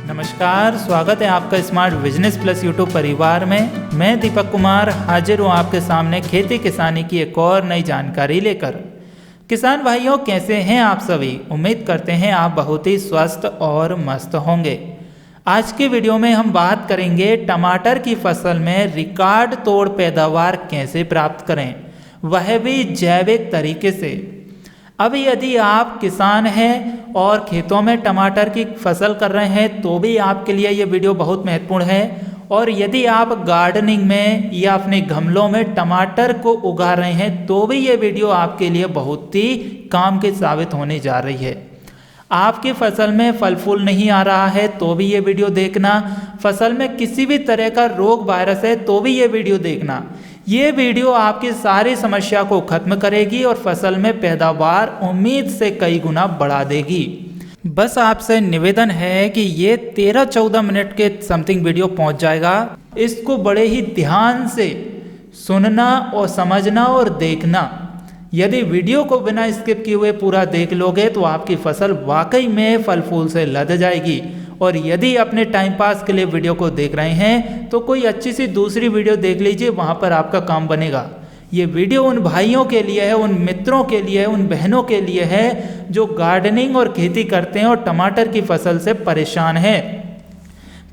नमस्कार, स्वागत है आपका स्मार्ट बिजनेस प्लस यूट्यूब परिवार में। मैं दीपक कुमार हाजिर हूँ आपके सामने खेती किसानी की एक और नई जानकारी लेकर। किसान भाइयों, कैसे हैं आप सभी? उम्मीद करते हैं आप बहुत ही स्वस्थ और मस्त होंगे। आज की वीडियो में हम बात करेंगे टमाटर की फसल में रिकॉर्ड तोड़ पैदावार कैसे प्राप्त करें, वह भी जैविक तरीके से। अब यदि आप किसान हैं और खेतों में टमाटर की फसल कर रहे हैं तो भी आपके लिए ये वीडियो बहुत महत्वपूर्ण है। और यदि आप गार्डनिंग में या अपने गमलों में टमाटर को उगा रहे हैं तो भी ये वीडियो आपके लिए बहुत ही काम की साबित होने जा रही है। आपकी फसल में फल फूल नहीं आ रहा है तो भी ये वीडियो देखना। फसल में किसी भी तरह का रोग वायरस है तो भी ये वीडियो देखना। ये वीडियो आपकी सारी समस्या को खत्म करेगी और फसल में पैदावार उम्मीद से कई गुना बढ़ा देगी। बस आपसे निवेदन है कि ये 13-14 मिनट के समथिंग वीडियो पहुंच जाएगा। इसको बड़े ही ध्यान से सुनना और समझना और देखना। यदि वीडियो को बिना स्किप किए हुए पूरा देख लोगे तो आपकी फसल वाकई में फल फूल से लद जाएगी। और यदि अपने टाइम पास के लिए वीडियो को देख रहे हैं तो कोई अच्छी सी दूसरी वीडियो देख लीजिए, वहाँ पर आपका काम बनेगा। ये वीडियो उन भाइयों के लिए है, उन मित्रों के लिए है, उन बहनों के लिए है जो गार्डनिंग और खेती करते हैं और टमाटर की फसल से परेशान है।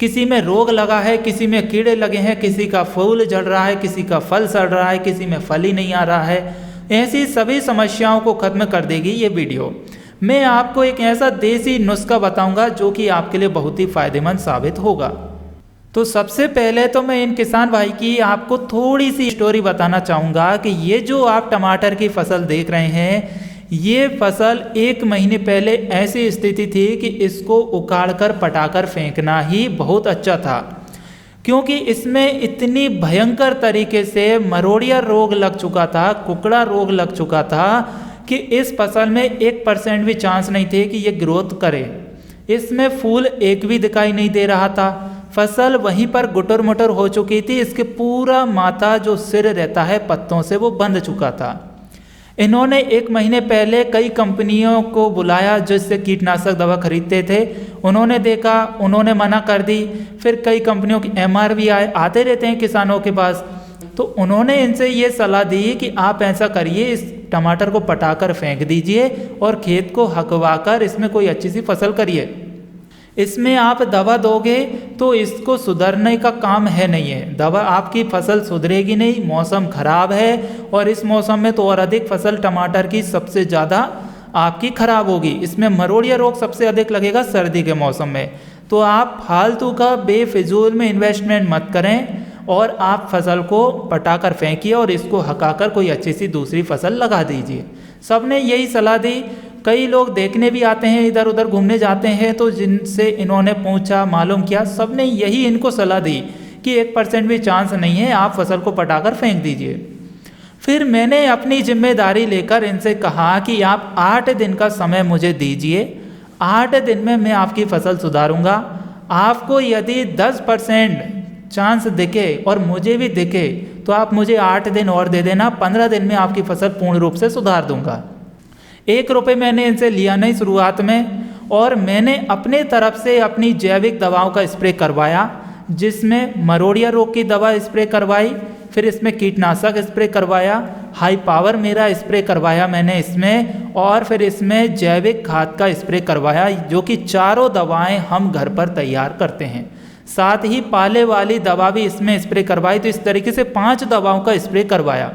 किसी में रोग लगा है, किसी में कीड़े लगे हैं, किसी का फूल जल रहा है, किसी का फल सड़ रहा है, किसी में फल ही नहीं आ रहा है। ऐसी सभी समस्याओं को खत्म कर देगी ये वीडियो। मैं आपको एक ऐसा देसी नुस्खा बताऊंगा जो कि आपके लिए बहुत ही फायदेमंद साबित होगा। तो सबसे पहले तो मैं इन किसान भाई की आपको थोड़ी सी स्टोरी बताना चाहूँगा कि ये जो आप टमाटर की फसल देख रहे हैं, ये फसल 1 महीने पहले ऐसी स्थिति थी कि इसको उखाड़कर पटाकर फेंकना ही बहुत अच्छा था, क्योंकि इसमें इतनी भयंकर तरीके से मरोड़िया रोग लग चुका था, कुकड़ा रोग लग चुका था कि इस फसल में 1% भी चांस नहीं थे कि ये ग्रोथ करे। इसमें फूल एक भी दिखाई नहीं दे रहा था। फसल वहीं पर गुटर मुटर हो चुकी थी। इसके पूरा माथा जो सिर रहता है पत्तों से वो बंध चुका था। इन्होंने 1 महीने पहले कई कंपनियों को बुलाया जिससे कीटनाशक दवा खरीदते थे। उन्होंने देखा, उन्होंने मना कर दी। फिर कई कंपनियों की MRV आते रहते हैं किसानों के पास, तो उन्होंने इनसे ये सलाह दी कि आप ऐसा करिए, इस टमाटर को पटाकर फेंक दीजिए और खेत को हकवाकर इसमें कोई अच्छी सी फसल करिए। इसमें आप दवा दोगे तो इसको सुधरने का काम है नहीं है। दवा आपकी फसल सुधरेगी नहीं, मौसम खराब है और इस मौसम में तो और अधिक फसल टमाटर की सबसे ज़्यादा आपकी खराब होगी। इसमें मरोड़िया रोग सबसे अधिक लगेगा सर्दी के मौसम में। तो आप फालतू का बेफिजूल में इन्वेस्टमेंट मत करें और आप फसल को पटाकर फेंकिए और इसको हकाकर कोई अच्छी सी दूसरी फसल लगा दीजिए। सबने यही सलाह दी। कई लोग देखने भी आते हैं, इधर उधर घूमने जाते हैं, तो जिनसे इन्होंने पूछा, मालूम किया, सबने यही इनको सलाह दी कि 1% भी चांस नहीं है, आप फसल को पटाकर फेंक दीजिए। फिर मैंने अपनी जिम्मेदारी लेकर इनसे कहा कि आप 8 दिन का समय मुझे दीजिए। 8 दिन में मैं आपकी फसल सुधारूंगा। आपको यदि 10% चांस दिखे और मुझे भी दिखे तो आप मुझे 8 दिन और दे देना। 15 दिन में आपकी फसल पूर्ण रूप से सुधार दूंगा। 1 रुपये मैंने इनसे लिया नहीं शुरुआत में, और मैंने अपने तरफ से अपनी जैविक दवाओं का स्प्रे करवाया, जिसमें मरोड़िया रोग की दवा स्प्रे करवाई, फिर इसमें कीटनाशक स्प्रे करवाया, हाई पावर मेरा स्प्रे करवाया मैंने इसमें, और फिर इसमें जैविक खाद का स्प्रे करवाया, जो कि चारों दवाएं हम घर पर तैयार करते हैं। साथ ही पाले वाली दवा भी इसमें स्प्रे करवाई। तो इस तरीके से 5 दवाओं का स्प्रे करवाया।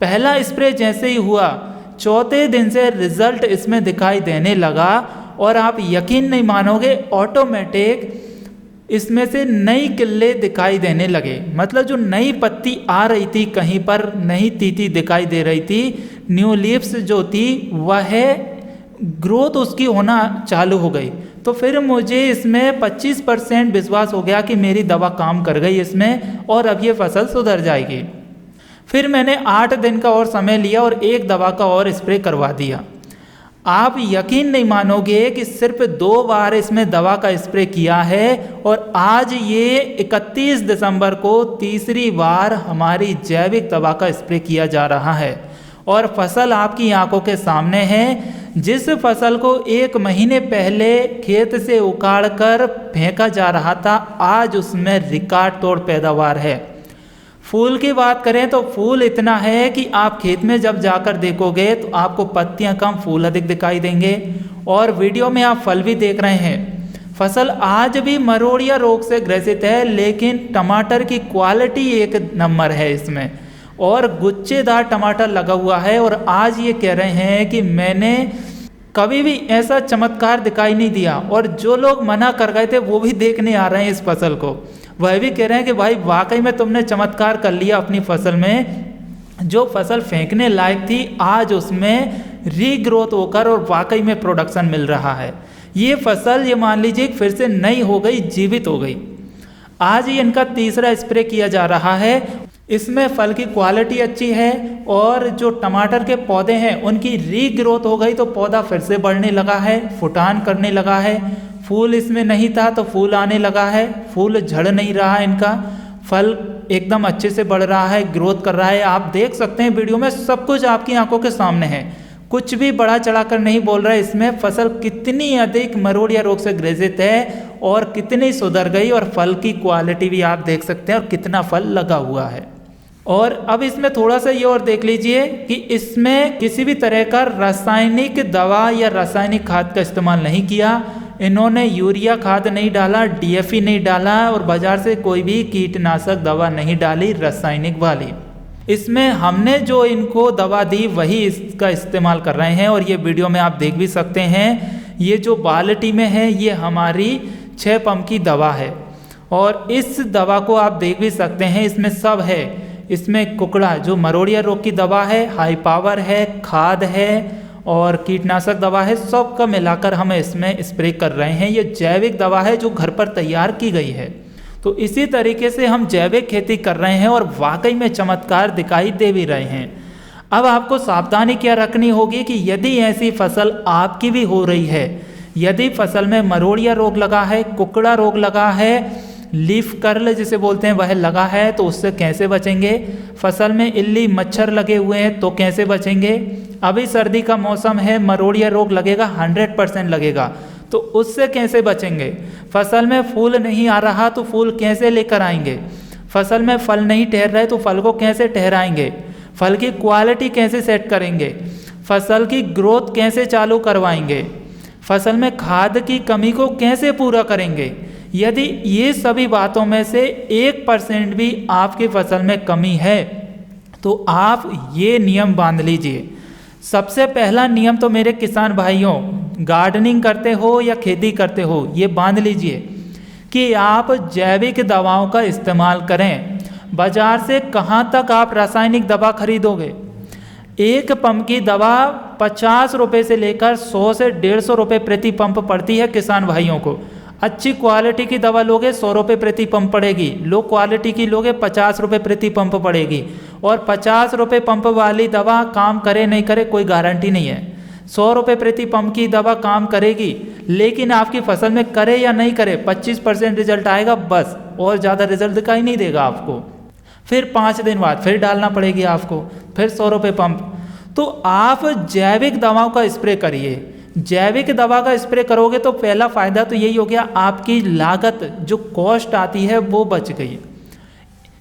पहला स्प्रे जैसे ही हुआ, 4थे दिन से रिजल्ट इसमें दिखाई देने लगा और आप यकीन नहीं मानोगे, ऑटोमेटिक इसमें से नई किल्ले दिखाई देने लगे। मतलब जो नई पत्ती आ रही थी, कहीं पर नई तीती दिखाई दे रही थी, न्यू लीव्स जो थी वह ग्रोथ उसकी होना चालू हो गई। तो फिर मुझे इसमें 25% विश्वास हो गया कि मेरी दवा काम कर गई इसमें और अब ये फसल सुधर जाएगी। फिर मैंने 8 दिन का और समय लिया और 1 दवा का और स्प्रे करवा दिया। आप यकीन नहीं मानोगे कि सिर्फ 2 बार इसमें दवा का स्प्रे किया है और आज ये 31 दिसंबर को तीसरी बार हमारी जैविक दवा का स्प्रे किया जा रहा है। और फसल आपकी आंखों के सामने है। जिस फसल को 1 महीने पहले खेत से उखाड़ कर फेंका जा रहा था, आज उसमें रिकॉर्ड तोड़ पैदावार है। फूल की बात करें तो फूल इतना है कि आप खेत में जब जाकर देखोगे तो आपको पत्तियां कम, फूल अधिक दिखाई देंगे। और वीडियो में आप फल भी देख रहे हैं। फसल आज भी मरोड़िया रोग से ग्रसित है, लेकिन टमाटर की क्वालिटी एक नंबर है इसमें, और गुच्छेदार टमाटर लगा हुआ है। और आज ये कह रहे हैं कि मैंने कभी भी ऐसा चमत्कार दिखाई नहीं दिया, और जो लोग मना कर गए थे वो भी देखने आ रहे हैं इस फसल को। वह भी कह रहे हैं कि भाई वाकई में तुमने चमत्कार कर लिया अपनी फसल में। जो फसल फेंकने लायक थी आज उसमें रीग्रोथ होकर और वाकई में प्रोडक्शन मिल रहा है। ये फसल ये मान लीजिए फिर से नई हो गई, जीवित हो गई। आज ही इनका तीसरा स्प्रे किया जा रहा है। इसमें फल की क्वालिटी अच्छी है, और जो टमाटर के पौधे हैं उनकी रीग्रोथ हो गई, तो पौधा फिर से बढ़ने लगा है, फुटान करने लगा है। फूल इसमें नहीं था तो फूल आने लगा है, फूल झड़ नहीं रहा है इनका, फल एकदम अच्छे से बढ़ रहा है, ग्रोथ कर रहा है। आप देख सकते हैं वीडियो में सब कुछ आपकी आंखों के सामने है, कुछ भी बढ़ा चढ़ाकर नहीं बोल रहा है। इसमें फसल कितनी अधिक मरोड़िया रोग से ग्रसित है और कितनी सुधर गई, और फल की क्वालिटी भी आप देख सकते हैं और कितना फल लगा हुआ है। और अब इसमें थोड़ा सा ये और देख लीजिए कि इसमें किसी भी तरह का रासायनिक दवा या रासायनिक खाद का इस्तेमाल नहीं किया। इन्होंने यूरिया खाद नहीं डाला, डीएपी नहीं डाला, और बाजार से कोई भी कीटनाशक दवा नहीं डाली रासायनिक वाली। इसमें हमने जो इनको दवा दी वही इसका इस्तेमाल कर रहे हैं। और ये वीडियो में आप देख भी सकते हैं, ये जो बाल्टी में है ये हमारी 6 पंप की दवा है, और इस दवा को आप देख भी सकते हैं इसमें सब है। इसमें कुकड़ा जो मरोड़िया रोग की दवा है, हाई पावर है, खाद है और कीटनाशक दवा है, सब का मिलाकर हम इसमें स्प्रे कर रहे हैं। ये जैविक दवा है जो घर पर तैयार की गई है। तो इसी तरीके से हम जैविक खेती कर रहे हैं और वाकई में चमत्कार दिखाई दे भी रहे हैं। अब आपको सावधानी क्या रखनी होगी कि यदि ऐसी फसल आपकी भी हो रही है, यदि फसल में मरोड़िया रोग लगा है, कुकड़ा रोग लगा है, लीफ कर्ल जिसे बोलते हैं वह लगा है, तो उससे कैसे बचेंगे। फसल में इल्ली मच्छर लगे हुए हैं तो कैसे बचेंगे। अभी सर्दी का मौसम है, मरोड़िया रोग लगेगा, 100% लगेगा, तो उससे कैसे बचेंगे। फसल में फूल नहीं आ रहा तो फूल कैसे लेकर आएंगे। फसल में फल नहीं ठहर रहे तो फल को कैसे ठहराएंगे। फल की क्वालिटी कैसे सेट करेंगे। फसल की ग्रोथ कैसे चालू करवाएंगे। फसल में खाद की कमी को कैसे पूरा करेंगे। यदि ये सभी बातों में से 1% भी आपकी फसल में कमी है तो आप ये नियम बांध लीजिए। सबसे पहला नियम तो मेरे किसान भाइयों, गार्डनिंग करते हो या खेती करते हो, ये बांध लीजिए कि आप जैविक दवाओं का इस्तेमाल करें। बाजार से कहाँ तक आप रासायनिक दवा खरीदोगे। 1 पंप की दवा 50 रुपये से लेकर 100 से 150 रुपये प्रति पंप पड़ती है किसान भाइयों को। अच्छी क्वालिटी की दवा लोगे 100 रुपये प्रति पंप पड़ेगी, लो क्वालिटी की लोगे 50 रुपये प्रति पंप पड़ेगी। और 50 रुपये पंप वाली दवा काम करे नहीं करे कोई गारंटी नहीं है। 100 रुपये प्रति पंप की दवा काम करेगी, लेकिन आपकी फसल में करे या नहीं करे 25% रिजल्ट आएगा बस, और ज़्यादा रिजल्ट दिखाई नहीं देगा आपको। फिर 5 दिन बाद फिर डालना पड़ेगी आपको, फिर 100 रुपये पंप। तो आप जैविक दवाओं का स्प्रे करिए। जैविक दवा का स्प्रे करोगे तो पहला फ़ायदा तो यही हो गया, आपकी लागत जो कॉस्ट आती है वो बच गई।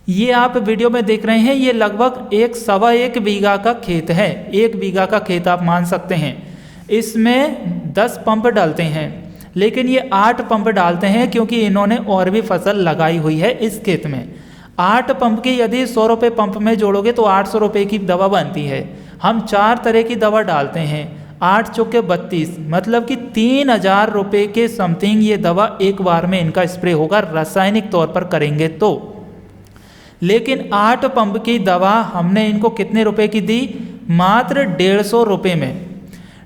ये आप वीडियो में देख रहे हैं, ये लगभग 1-1.25 बीघा का खेत है। 1 बीघा का खेत आप मान सकते हैं। इसमें 10 पंप डालते हैं, लेकिन ये 8 पंप डालते हैं क्योंकि इन्होंने और भी फसल लगाई हुई है इस खेत में। 8 पंप की यदि 100 रुपये पंप में जोड़ोगे तो 800 रुपये की दवा बनती है। हम 4 तरह की दवा डालते हैं, 8 चौके 32, मतलब कि 3000 रुपये के समथिंग ये दवा एक बार में इनका स्प्रे होगा रासायनिक तौर पर करेंगे तो। लेकिन 8 पंप की दवा हमने इनको कितने रुपए की दी, मात्र 150 रुपये में।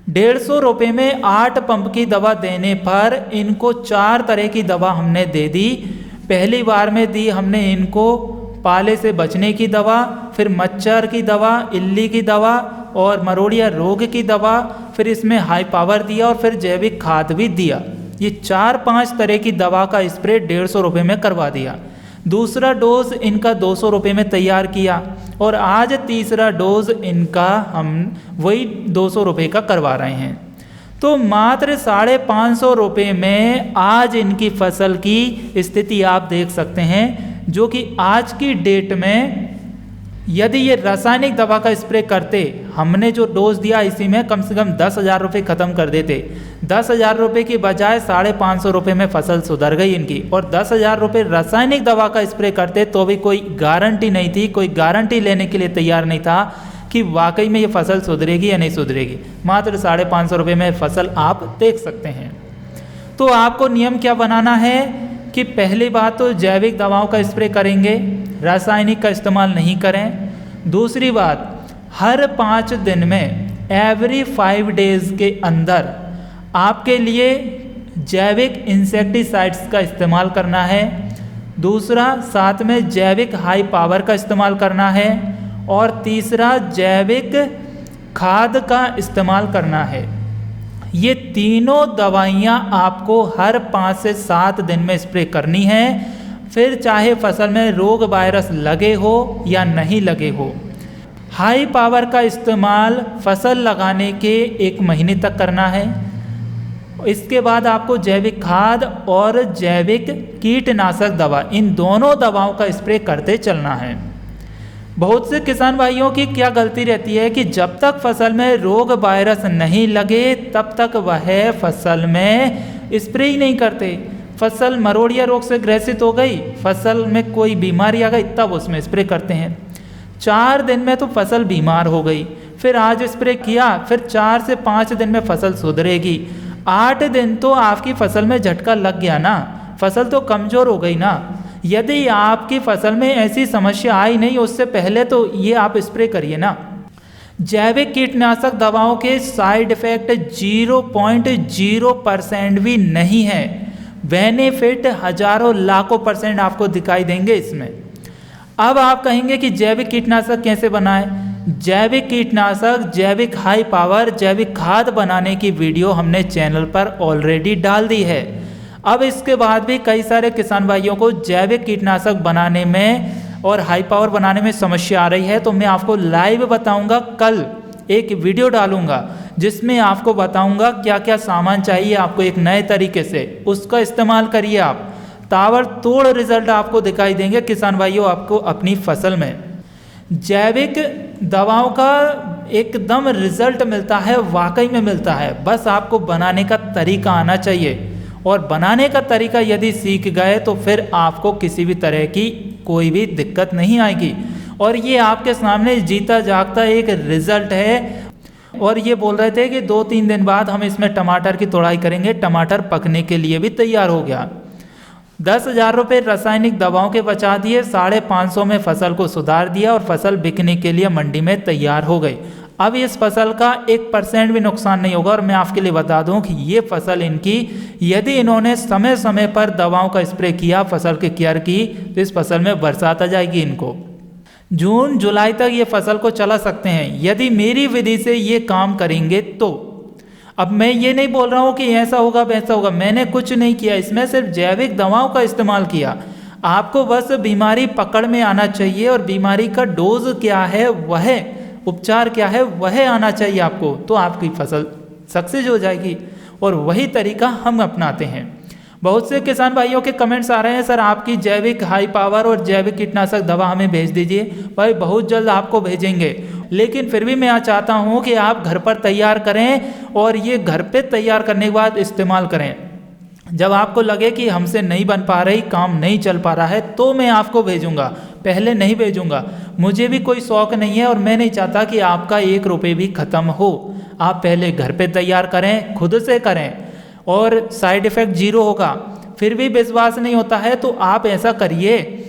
150 रुपये में 8 पंप की दवा देने पर इनको 4 तरह की दवा हमने दे दी। पहली बार में दी हमने इनको पाले से बचने की दवा, फिर मच्छर की दवा, इल्ली की दवा और मरोड़िया रोग की दवा, फिर इसमें हाई पावर दिया और फिर जैविक खाद भी दिया। ये 4-5 तरह की दवा का स्प्रे 150 रुपये में करवा दिया। दूसरा डोज इनका 200 रुपये में तैयार किया, और आज तीसरा डोज इनका हम वही 200 रुपये का करवा रहे हैं। तो मात्र 550 रुपये में आज इनकी फसल की स्थिति आप देख सकते हैं, जो कि आज की डेट में यदि ये रासायनिक दवा का स्प्रे करते, हमने जो डोज दिया इसी में कम से कम 10,000 रुपये ख़त्म कर देते। 10,000 रुपये की बजाय 550 रुपये में फसल सुधर गई इनकी, और 10,000 रुपये रासायनिक दवा का स्प्रे करते तो भी कोई गारंटी नहीं थी, कोई गारंटी लेने के लिए तैयार नहीं था कि वाकई में ये फसल सुधरेगी या नहीं सुधरेगी। मात्र 550 रुपये में फसल आप देख सकते हैं। तो आपको नियम क्या बनाना है कि पहली बात तो जैविक दवाओं का स्प्रे करेंगे, रासायनिक का इस्तेमाल नहीं करें। दूसरी बात, हर 5 दिन में एवरी 5 डेज के अंदर आपके लिए जैविक इंसेक्टिसाइड्स का इस्तेमाल करना है। दूसरा, साथ में जैविक हाई पावर का इस्तेमाल करना है। और तीसरा, जैविक खाद का इस्तेमाल करना है। ये तीनों दवाइयाँ आपको हर 5 से 7 दिन में स्प्रे करनी है, फिर चाहे फसल में रोग वायरस लगे हो या नहीं लगे हो। हाई पावर का इस्तेमाल फसल लगाने के 1 महीने तक करना है। इसके बाद आपको जैविक खाद और जैविक कीटनाशक दवा, इन दोनों दवाओं का स्प्रे करते चलना है। बहुत से किसान भाइयों की क्या गलती रहती है कि जब तक फसल में रोग वायरस नहीं लगे तब तक वह फसल में स्प्रे ही नहीं करते। फसल मरोड़िया रोग से ग्रसित हो गई, फसल में कोई बीमारी आ गई, तब उसमें स्प्रे करते हैं। 4 दिन में तो फसल बीमार हो गई, फिर आज स्प्रे किया, फिर 4 से 5 दिन में फसल सुधरेगी। 8 दिन तो आपकी फसल में झटका लग गया ना, फसल तो कमज़ोर हो गई ना। यदि आपकी फसल में ऐसी समस्या आई नहीं उससे पहले तो ये आप स्प्रे करिए ना। जैविक कीटनाशक दवाओं के साइड इफेक्ट 0.0% भी नहीं है, बेनिफिट हजारों लाखों % आपको दिखाई देंगे इसमें। अब आप कहेंगे कि जैविक कीटनाशक कैसे बनाएं? जैविक कीटनाशक, जैविक हाई पावर, जैविक खाद बनाने की वीडियो हमने चैनल पर ऑलरेडी डाल दी है। अब इसके बाद भी कई सारे किसान भाइयों को जैविक कीटनाशक बनाने में और हाई पावर बनाने में समस्या आ रही है, तो मैं आपको लाइव बताऊंगा। कल एक वीडियो डालूंगा जिसमें आपको बताऊंगा क्या क्या सामान चाहिए आपको एक नए तरीके से, उसका इस्तेमाल करिए आप, ताबड़तोड़ रिजल्ट आपको दिखाई देंगे किसान भाइयों आपको अपनी फसल में। जैविक दवाओं का एकदम रिजल्ट मिलता है, वाकई में मिलता है, बस आपको बनाने का तरीका आना चाहिए। और बनाने का तरीका यदि सीख गए तो फिर आपको किसी भी तरह की कोई भी दिक्कत नहीं आएगी। और ये आपके सामने जीता जागता एक रिजल्ट है। और ये बोल रहे थे कि 2-3 दिन बाद हम इसमें टमाटर की तोड़ाई करेंगे, टमाटर पकने के लिए भी तैयार हो गया। 10,000 रुपये रासायनिक दवाओं के बचा दिए, 550 में फसल को सुधार दिया और फसल बिकने के लिए मंडी में तैयार हो गई। अब इस फसल का 1% भी नुकसान नहीं होगा। और मैं आपके लिए बता दूं कि ये फसल इनकी, यदि इन्होंने समय समय पर दवाओं का स्प्रे किया, फसल की केयर की, तो इस फसल में बरसात आ जाएगी। इनको जून जुलाई तक ये फसल को चला सकते हैं यदि मेरी विधि से ये काम करेंगे तो। अब मैं ये नहीं बोल रहा हूँ कि ऐसा होगा वैसा होगा, मैंने कुछ नहीं किया, इसमें सिर्फ जैविक दवाओं का इस्तेमाल किया। आपको बस बीमारी पकड़ में आना चाहिए और बीमारी का डोज क्या है, वह उपचार क्या है, वह आना चाहिए आपको, तो आपकी फसल सक्सेस हो जाएगी। और वही तरीका हम अपनाते हैं। बहुत से किसान भाइयों के कमेंट्स आ रहे हैं, सर आपकी जैविक हाई पावर और जैविक कीटनाशक दवा हमें भेज दीजिए। भाई बहुत जल्द आपको भेजेंगे, लेकिन फिर भी मैं चाहता हूँ कि आप घर पर तैयार करें और ये घर पे तैयार करने के बाद इस्तेमाल करें। जब आपको लगे कि हमसे नहीं बन पा रही, काम नहीं चल पा रहा है, तो मैं आपको भेजूंगा, पहले नहीं भेजूंगा। मुझे भी कोई शौक नहीं है और मैं नहीं चाहता कि आपका 1 रुपये भी ख़त्म हो। आप पहले घर पे तैयार करें, खुद से करें और साइड इफ़ेक्ट 0 होगा। फिर भी विश्वास नहीं होता है तो आप ऐसा करिए,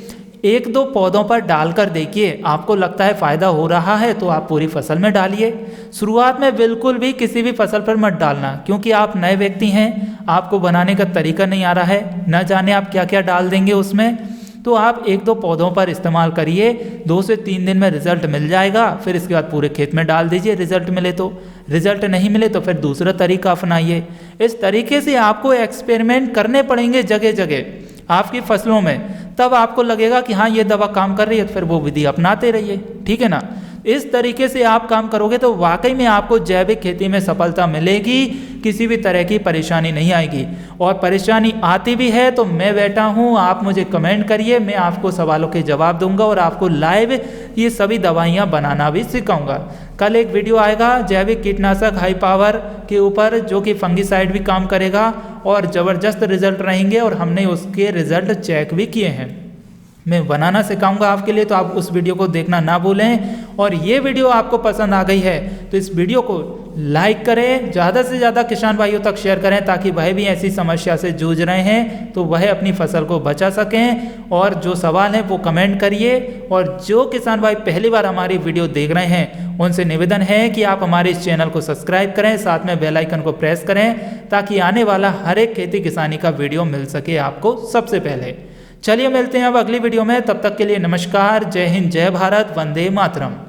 1-2 पौधों पर डालकर देखिए, आपको लगता है फ़ायदा हो रहा है तो आप पूरी फसल में डालिए। शुरुआत में बिल्कुल भी किसी भी फसल पर मत डालना, क्योंकि आप नए व्यक्ति हैं, आपको बनाने का तरीका नहीं आ रहा है, न जाने आप क्या क्या डाल देंगे उसमें। तो आप 1-2 पौधों पर इस्तेमाल करिए, 2 से 3 दिन में रिजल्ट मिल जाएगा। फिर इसके बाद पूरे खेत में डाल दीजिए, रिजल्ट मिले तो, रिजल्ट नहीं मिले तो फिर दूसरा तरीका अपनाइए। इस तरीके से आपको एक्सपेरिमेंट करने पड़ेंगे जगह जगह आपकी फसलों में, तब आपको लगेगा कि हाँ ये दवा काम कर रही है, तो फिर वो विधि अपनाते रहिए, ठीक है ना। इस तरीके से आप काम करोगे तो वाकई में आपको जैविक खेती में सफलता मिलेगी, किसी भी तरह की परेशानी नहीं आएगी। और परेशानी आती भी है तो मैं बैठा हूँ, आप मुझे कमेंट करिए, मैं आपको सवालों के जवाब दूंगा और आपको लाइव ये सभी दवाइयाँ बनाना भी सिखाऊंगा। कल एक वीडियो आएगा जैविक कीटनाशक हाई पावर के ऊपर, जो कि फंगीसाइड भी काम करेगा और ज़बरदस्त रिजल्ट रहेंगे, और हमने उसके रिजल्ट चेक भी किए हैं। मैं बनाना सिखाऊंगा आपके लिए, तो आप उस वीडियो को देखना ना भूलें। और ये वीडियो आपको पसंद आ गई है तो इस वीडियो को लाइक करें, ज़्यादा से ज़्यादा किसान भाइयों तक शेयर करें, ताकि वह भी ऐसी समस्या से जूझ रहे हैं तो वह अपनी फसल को बचा सकें। और जो सवाल है वो कमेंट करिए। और जो किसान भाई पहली बार हमारी वीडियो देख रहे हैं उनसे निवेदन है कि आप हमारे इस चैनल को सब्सक्राइब करें, साथ में बेल आइकन को प्रेस करें, ताकि आने वाला हर एक खेती किसानी का वीडियो मिल सके आपको सबसे पहले। चलिए मिलते हैं अब अगली वीडियो में, तब तक के लिए नमस्कार, जय हिंद, जय भारत, वंदे मातरम।